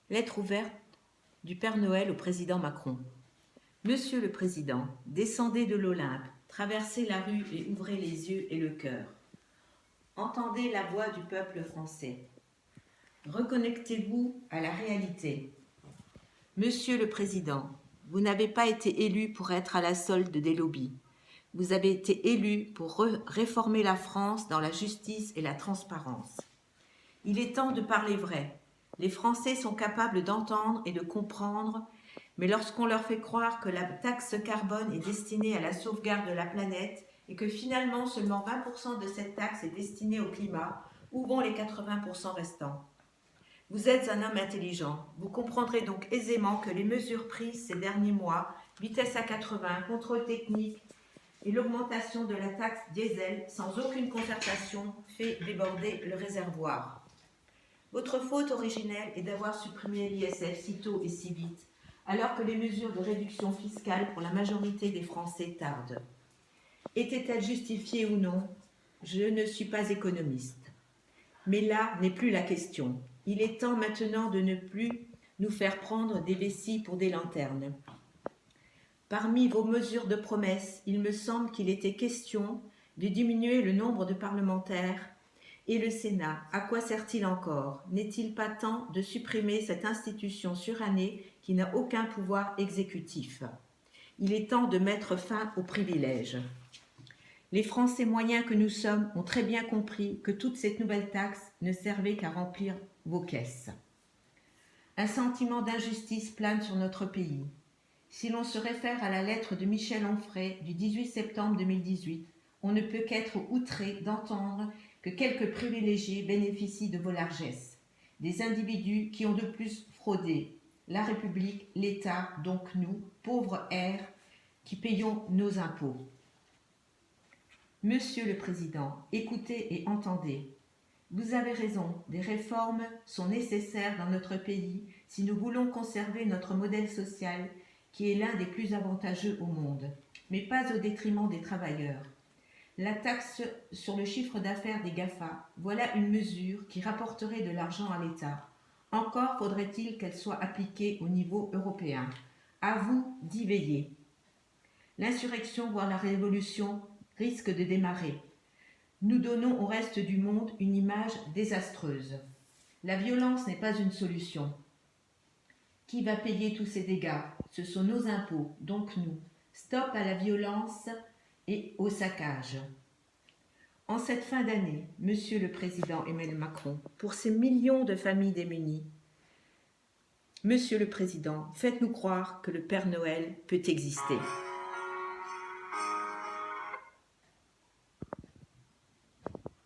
Lettre ouverte du Père Noël au président Macron. Monsieur le Président, descendez de l'Olympe, traversez la rue et ouvrez les yeux et le cœur. Entendez la voix du peuple français. Reconnectez-vous à la réalité. Monsieur le Président, vous n'avez pas été élu pour être à la solde des lobbies. Vous avez été élu pour réformer la France dans la justice et la transparence. Il est temps de parler vrai. Les Français sont capables d'entendre et de comprendre, mais lorsqu'on leur fait croire que la taxe carbone est destinée à la sauvegarde de la planète et que finalement seulement 20% de cette taxe est destinée au climat, où vont les 80% restants? Vous êtes un homme intelligent. Vous comprendrez donc aisément que les mesures prises ces derniers mois, vitesse à 80, contrôle technique et l'augmentation de la taxe diesel sans aucune concertation fait déborder le réservoir. Votre faute originelle est d'avoir supprimé l'ISF si tôt et si vite, alors que les mesures de réduction fiscale pour la majorité des Français tardent. Étaient-elles justifiées ou non? Je ne suis pas économiste. Mais là n'est plus la question. Il est temps maintenant de ne plus nous faire prendre des vessies pour des lanternes. Parmi vos mesures de promesses, il me semble qu'il était question de diminuer le nombre de parlementaires. Et le Sénat, à quoi sert-il encore? N'est-il pas temps de supprimer cette institution surannée qui n'a aucun pouvoir exécutif? Il est temps de mettre fin aux privilèges. Les Français moyens que nous sommes ont très bien compris que toute cette nouvelle taxe ne servait qu'à remplir vos caisses. Un sentiment d'injustice plane sur notre pays. Si l'on se réfère à la lettre de Michel Onfray du 18 septembre 2018, on ne peut qu'être outré d'entendre que quelques privilégiés bénéficient de vos largesses, des individus qui ont de plus fraudé la République, l'État, donc nous, pauvres airs, qui payons nos impôts. Monsieur le Président, écoutez et entendez. Vous avez raison, des réformes sont nécessaires dans notre pays si nous voulons conserver notre modèle social qui est l'un des plus avantageux au monde, mais pas au détriment des travailleurs. La taxe sur le chiffre d'affaires des GAFA, voilà une mesure qui rapporterait de l'argent à l'État. Encore faudrait-il qu'elle soit appliquée au niveau européen. À vous d'y veiller. L'insurrection, voire la révolution, risque de démarrer. Nous donnons au reste du monde une image désastreuse. La violence n'est pas une solution. Qui va payer tous ces dégâts? Ce sont nos impôts, donc nous. Stop à la violence et au saccage. En cette fin d'année, Monsieur le Président Emmanuel Macron, pour ces millions de familles démunies, Monsieur le Président, faites-nous croire que le Père Noël peut exister.